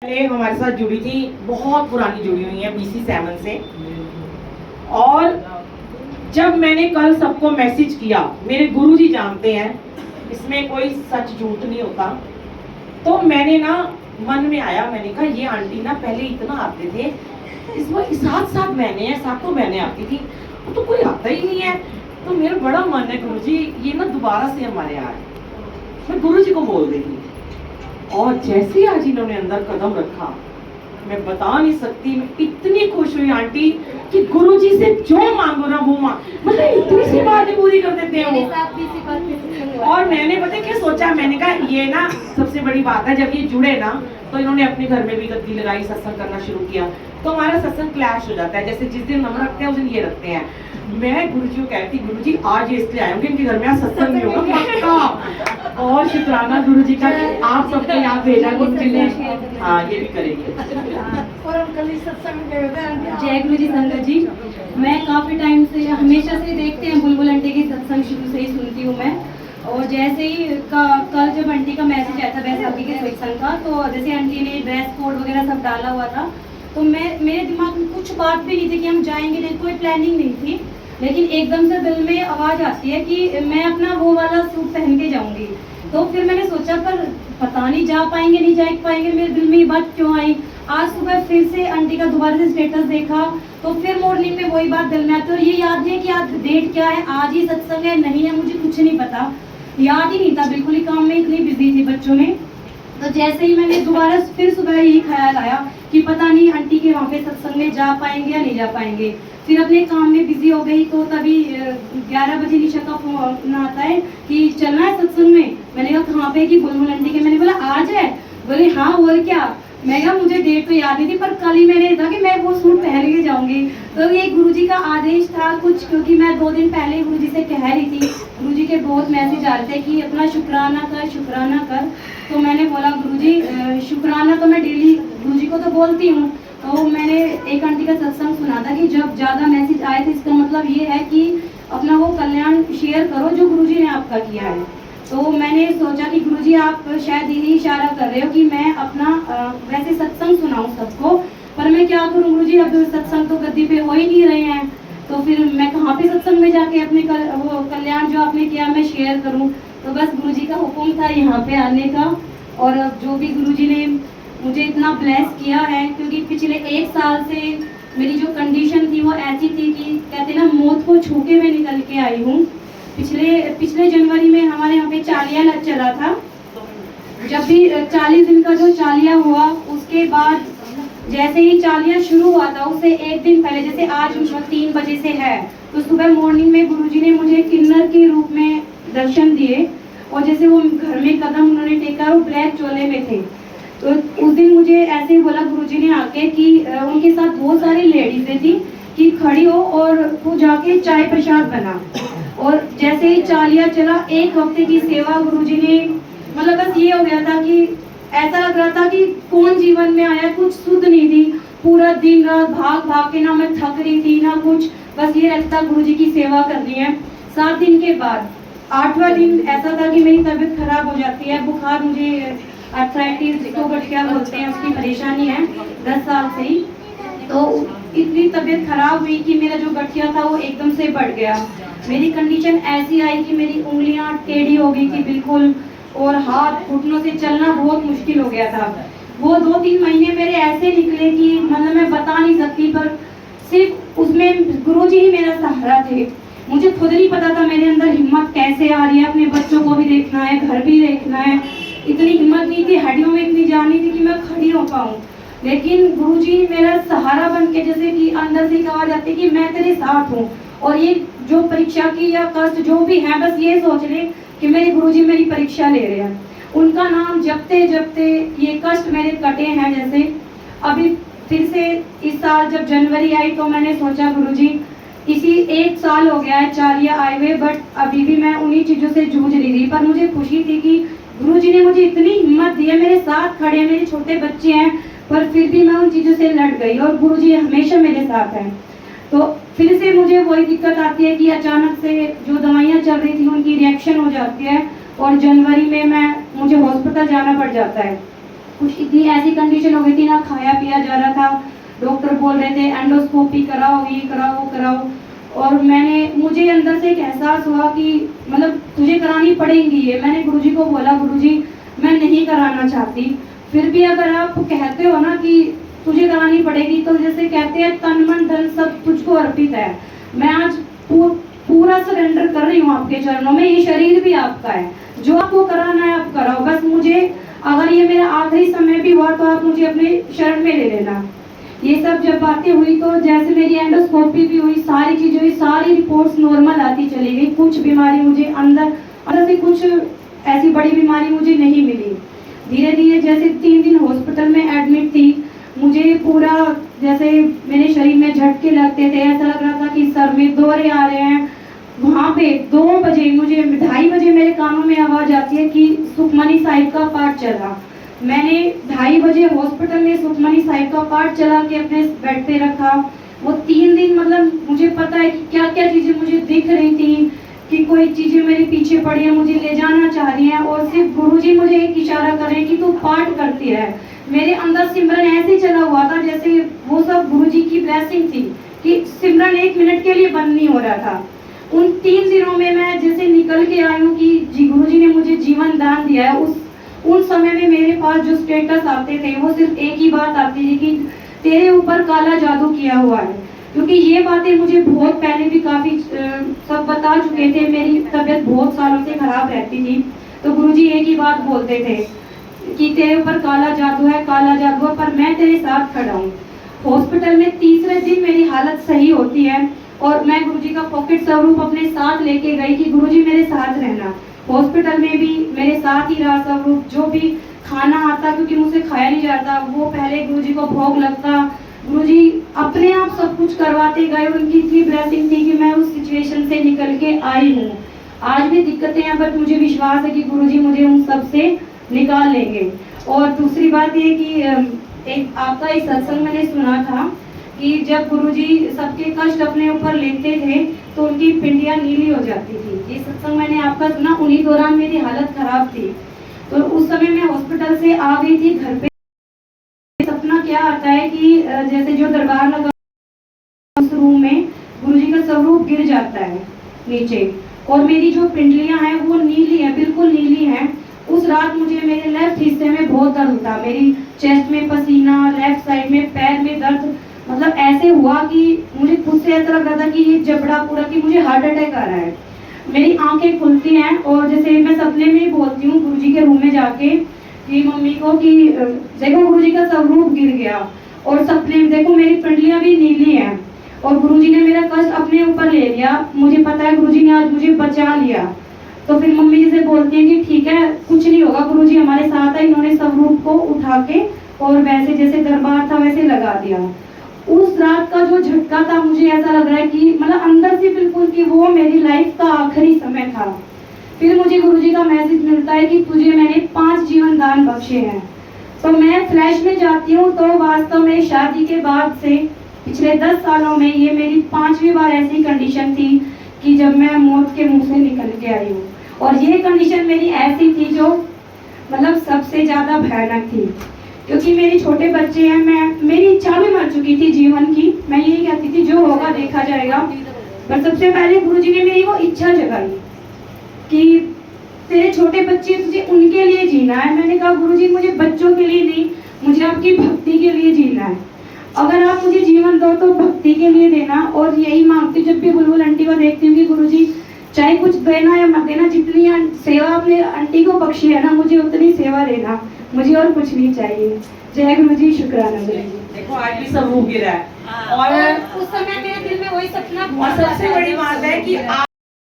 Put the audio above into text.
पहले हमारे साथ जुड़ी थी, बहुत पुरानी जुड़ी हुई है BC7 से। और जब मैंने कल सबको मैसेज किया, मेरे गुरुजी जानते हैं इसमें कोई सच झूठ नहीं होता, तो मैंने ना मन में आया, मैंने कहा ये आंटी ना पहले इतना आते थे, इसमें सात सात बहनें हैं, सातों बहनें आती थी, तो कोई आता ही नहीं है। तो मेरा बड़ा मन है गुरुजी ये ना दोबारा से हमारे आए। मैं गुरुजी को बोल देती, और जैसे आज इन्होंने अंदर कदम रखा, मैं बता नहीं सकती, मैं इतनी खुश हुई आंटी कि गुरुजी से जो मांगो ना वो मतलब इतनी सी बातें पूरी कर देते हैं वो। और मैंने पता क्या सोचा, मैंने कहा ये ना सबसे बड़ी बात है, जब ये जुड़े ना तो इन्होंने अपने घर में भी गद्दी लगाई, सत्संग करना शुरू किया, तो हमारा सत्संग क्लैश हो जाता है। जैसे जिस दिन हम रखते हैं उस दिन ये रखते हैं। मैं गुरुजी को कहती, गुरुजी आज ये इसलिए आऊंगी, इनके घर में आज सत्संग नहीं होगा पक्का। और शुक्राना गुरुजी का आप सबको यहाँ भेजा, उनके लिए हाँ ये भी करेंगे। जय गुरु जी संगत जी। मैं काफ़ी टाइम से हमेशा से देखते हैं बुलबुल आंटी की सत्संग शुरू से ही सुनती हूँ मैं। और जैसे ही कल जब आंटी का मैसेज आया था बैसाखी के सत्संग का, तो जैसे आंटी ने ड्रेस कोड वगैरह सब डाला हुआ था, तो मेरे दिमाग में कुछ बात भी नहीं थी कि हम जाएंगे, नहीं कोई प्लानिंग नहीं थी, लेकिन एकदम से दिल में आवाज़ आती है कि मैं अपना वो वाला सूट पहन के जाऊँगी। तो फिर मैंने सोचा पर पता नहीं जा पाएंगे नहीं जा पाएंगे, मेरे दिल में ये बात क्यों आई। आज सुबह फिर से आंटी का दोबारा से स्टेटस देखा, तो फिर मॉर्निंग में वही बात दिल में आती है। और ये याद नहीं है कि आज डेट क्या है, आज ही सत्संग है नहीं है, मुझे कुछ नहीं पता, याद ही नहीं था, बिल्कुल ही काम में इतनी बिजी थी बच्चों में। तो जैसे ही मैंने दोबारा फिर सुबह यही ख्याल आया कि पता नहीं आंटी के वहाँ पे सत्संग में जा पाएंगे या नहीं जा पाएंगे। फिर अपने काम में बिजी हो गई, तो तभी 11 बजे निशा का फोन आता है कि चलना है सत्संग में। मैंने कहा कहाँ पे, कि बुलबुल आंटी के। मैंने बोला आज है, बोले हाँ और क्या। मैं कहा मुझे डेट तो याद नहीं थी, पर कल ही मैंने था कि मैं वो सूट पहन के जाऊंगी। तो ये गुरुजी का आदेश था कुछ, क्योंकि मैं 2 दिन पहले गुरुजी से कह रही थी, गुरुजी के बहुत मैसेज आ रहे थे कि अपना शुक्राना कर शुक्राना कर। तो मैंने बोला गुरुजी शुक्राना तो मैं डेली गुरुजी को तो बोलती हूँ। तो मैंने एक आंटी का सत्संग सुना था कि जब ज़्यादा मैसेज आए थे, इसका मतलब ये है कि अपना वो कल्याण शेयर करो जो गुरुजी ने आपका किया है। तो मैंने सोचा कि गुरुजी आप शायद यही इशारा कर रहे हो कि मैं अपना वैसे सत्संग सुनाऊं सबको, पर मैं क्या करूं गुरुजी, अब सत्संग तो गद्दी पे हो ही नहीं रहे हैं, तो फिर मैं कहाँ पे सत्संग में जाके अपने वो कल्याण जो आपने किया मैं शेयर करूं। तो बस गुरुजी का हुक्म था यहाँ पे आने का। और जो भी गुरुजी ने मुझे इतना ब्लेस किया है, क्योंकि पिछले 1 साल से मेरी जो कंडीशन थी वो ऐसी थी कि कहते ना मौत को छू के मैं निकल के आई हूँ। पिछले जनवरी में हमारे यहाँ पे चालिया लग चला था। जब भी 40 दिन का जो चालिया हुआ, उसके बाद जैसे ही चालिया शुरू हुआ था उससे 1 दिन पहले, जैसे आज 3 बजे से है, तो सुबह मॉर्निंग में गुरुजी ने मुझे किन्नर के रूप में दर्शन दिए। और जैसे वो घर में कदम उन्होंने टेका, वो ब्लैक चोले में थे। तो उस दिन मुझे ऐसे बोला गुरुजी ने आके कि उनके साथ बहुत सारी लेडीजें थी कि खड़ी हो और तू जाके चाय प्रसाद बना। और जैसे ही चालिया चला, 1 हफ्ते की सेवा गुरुजी ने, मतलब बस ये हो गया था कि ऐसा लग रहा था कि कौन जीवन में आया, कुछ सुध नहीं थी, पूरा दिन रात भाग भाग के, ना मैं थक रही थी ना कुछ, बस ये लगता गुरुजी की सेवा करनी है। 7 दिन के बाद 8वां दिन ऐसा था कि मेरी तबीयत खराब हो जाती है, बुखार, मुझे आर्थराइटिस जिसको गठिया बोलते हैं उसकी परेशानी है 10 साल से ही। तो इतनी तबीयत खराब हुई कि मेरा जो गठिया था वो एकदम से बढ़ गया। मेरी कंडीशन ऐसी आई कि मेरी उंगलियां टेढ़ी हो गई थी बिल्कुल, और हाथ घुटनों से चलना बहुत मुश्किल हो गया था। वो 2-3 महीने मेरे ऐसे निकले कि मतलब मैं बता नहीं सकती, पर सिर्फ उसमें गुरुजी ही मेरा सहारा थे। मुझे खुद नहीं पता था मेरे अंदर हिम्मत कैसे आ रही है, अपने बच्चों को भी देखना है, घर भी देखना है, इतनी हिम्मत नहीं थी, हड्डियों में इतनी जान नहीं थी कि मैं खड़ी हो पाऊँ। लेकिन गुरुजी मेरा सहारा बन के, जैसे कि अंदर से कहा जाती है कि मैं तेरे साथ हूँ। और ये जो परीक्षा की या कष्ट जो भी है, बस ये सोच ले कि मेरे गुरुजी मेरी परीक्षा ले रहे हैं। उनका नाम जपते जपते ये कष्ट मेरे कटे हैं। जैसे अभी फिर से इस साल जब जनवरी आई, तो मैंने सोचा गुरुजी इसी 1 साल हो गया है चालिया आए हुए, बट अभी भी मैं उन्हीं चीज़ों से जूझ रही थी। पर मुझे खुशी थी कि गुरुजी ने मुझे इतनी हिम्मत दी है, मेरे साथ खड़े हैं, मेरे छोटे बच्चे हैं, पर फिर भी मैं उन चीज़ों से लड़ गई और गुरुजी हमेशा मेरे साथ हैं। तो फिर से मुझे वही दिक्कत आती है कि अचानक से जो दवाइयाँ चल रही थी उनकी रिएक्शन हो जाती है, और जनवरी में मुझे हॉस्पिटल जाना पड़ जाता है। कुछ इतनी ऐसी कंडीशन हो गई थी, ना खाया पिया जा रहा था। डॉक्टर बोल रहे थे एंडोस्कोपी कराओ, ये कराओ वो कराओ। और मुझे अंदर से एक एहसास हुआ कि मतलब तुझे करानी पड़ेगी ये। मैंने गुरुजी को बोला, गुरुजी मैं नहीं कराना चाहती, फिर भी अगर आप कहते हो ना कि तुझे करानी पड़ेगी, तो जैसे कहते हैं तन मन धन सब तुझको अर्पित है। मैं आज पूरा सरेंडर कर रही हूँ आपके चरणों में। ये शरीर भी आपका है, जो आपको कराना है आप कराओ। बस मुझे अगर ये मेरा आखिरी समय भी हुआ तो आप मुझे अपने शरण में ले लेना। ये सब जब बातें हुई तो जैसे मेरी एंडोस्कोपी भी हुई, सारी चीजें हुई, सारी रिपोर्ट्स नॉर्मल आती चली गई। कुछ बीमारी मुझे अंदर से कुछ ऐसी बड़ी बीमारी मुझे नहीं मिली। धीरे धीरे जैसे 3 दिन हॉस्पिटल में एडमिट थी, मुझे पूरा जैसे मेरे शरीर में झटके लगते थे, ऐसा लग रहा था कि सर में दौरे आ रहे हैं। वहाँ पे 2 बजे मुझे 2:30 बजे मेरे कानों में आवाज आती है कि सुखमनी साहिब का पाठ चला। मैंने 2:30 बजे हॉस्पिटल में सुखमनी साहिब का पाठ चला के अपने बेड पे रखा। वो 3 दिन मतलब मुझे पता है कि क्या क्या चीजें मुझे दिख रही थी, कि कोई चीजें मेरे पीछे पड़ी है, मुझे ले जाना चाह रही है, और सिर्फ गुरुजी मुझे एक इशारा कर रहे हैं कि तू पाठ करती है। मेरे अंदर सिमरन ऐसे चला हुआ था जैसे वो सब गुरुजी की ब्लेसिंग थी, कि सिमरन 1 मिनट के लिए बंद नहीं हो रहा था। उन 3 दिनों में मैं जैसे निकल के आई हूँ कि जी गुरुजी ने मुझे जीवन दान दिया है। उन समय में मेरे पास जो स्टेटस आते थे वो सिर्फ एक ही बात आती थी कि तेरे ऊपर काला जादू किया हुआ है। क्योंकि ये बातें मुझे बहुत पहले भी काफी सब बता चुके थे। मेरी तबीयत बहुत सालों से खराब रहती थी, तो गुरुजी एक ही बात बोलते थे कि तेरे ऊपर काला जादू है, काला जादू है, पर मैं तेरे साथ खड़ा हूँ। हॉस्पिटल में तीसरे दिन मेरी हालत सही होती है और मैं गुरुजी का पॉकेट स्वरूप अपने साथ लेके गई कि गुरुजी मेरे साथ रहना। हॉस्पिटल में भी मेरे साथ ही रहा स्वरूप। जो भी खाना आता, क्योंकि मुझसे खाया नहीं जाता, वो पहले गुरुजी को भोग लगता। गुरुजी अपने आप सब कुछ करवाते गए। उनकी इतनी ब्लेसिंग थी कि मैं उस सिचुएशन से निकल के आई हूँ। आज भी दिक्कतें हैं, बट मुझे विश्वास है कि गुरुजी मुझे उन सब से निकाल लेंगे। और दूसरी बात ये कि एक आपका एक सत्संग मैंने सुना था कि जब गुरुजी सबके कष्ट अपने ऊपर लेते थे तो उनकी पिंडियां नीली हो जाती थी। ये सत्संग मैंने आपका सुना। उन्हीं दौरान मेरी हालत खराब थी, तो उस समय मैं हॉस्पिटल से आ गई थी घर पे। सपना क्या आता है कि जैसे जो दरबार लगा उस रूम में गुरुजी का स्वरूप गिर जाता है नीचे, और मेरी जो पिंडलियां हैं वो नीली है, बिल्कुल नीली है। उस रात मुझे मेरे लेफ्ट हिस्से में बहुत दर्द था, मेरी चेस्ट में पसीना, लेफ्ट साइड में पैर में दर्द, मतलब ऐसे हुआ कि मुझे खुद से ऐसा लग रहा था कि ये जबड़ा पूरा, कि मुझे हार्ट अटैक आ रहा है। मेरी आंखें खुलती हैं और जैसे मैं सपने में ही बोलती हूँ गुरुजी के रूम में जाके कि मम्मी को कि देखो गुरुजी का स्वरूप गिर गया, और सपने में देखो मेरी पिंडलियां भी नीली हैं और गुरुजी ने मेरा कष्ट अपने ऊपर ले लिया। मुझे पता है गुरुजी ने आज मुझे बचा लिया। तो फिर मम्मी जी से बोलती हैं कि ठीक है, कुछ नहीं होगा, गुरुजी हमारे साथ है। इन्होंने स्वरूप को उठा के और वैसे जैसे दरबार था वैसे लगा दिया। उस रात का जो झटका था, मुझे ऐसा लग रहा है कि मतलब अंदर से बिल्कुल कि वो मेरी लाइफ का आखिरी समय था। फिर मुझे गुरुजी का मैसेज मिलता है कि तुझे मैंने 5 जीवन दान बख्शे हैं। तो मैं फ्लैश में जाती हूँ तो वास्तव में शादी के बाद से पिछले 10 सालों में ये मेरी 5वीं बार ऐसी कंडीशन थी कि जब मैं मौत के मुंह से निकल के आई हूँ। और ये कंडीशन मेरी ऐसी थी जो मतलब सबसे ज़्यादा भयानक थी, क्योंकि मेरे छोटे बच्चे हैं। मेरी इच्छा भी मर चुकी थी जीवन की। मैं यही कहती थी जो होगा देखा जाएगा, पर सबसे पहले गुरुजी ने मेरी वो इच्छा जगाई कि तेरे छोटे बच्चे, तुझे उनके लिए जीना है। मैंने कहा गुरुजी मुझे बच्चों के लिए नहीं, मुझे आपकी भक्ति के लिए जीना है। अगर आप मुझे जीवन दो तो भक्ति के लिए देना। और यही मांगती जब भी बुलबुल आंटी को देखती हूँ कि गुरुजी चाहे कुछ देना या मत देना, जितनी सेवा आपने आंटी को बख्शी है ना, मुझे उतनी सेवा देना, मुझे और कुछ नहीं चाहिए। जय गुरुजी, शुक्राना गुरुजी। देखो आज भी स्वरूप गिरा है। और उस समय मेरे दिल में वही सपना, और सबसे बड़ी बात है कि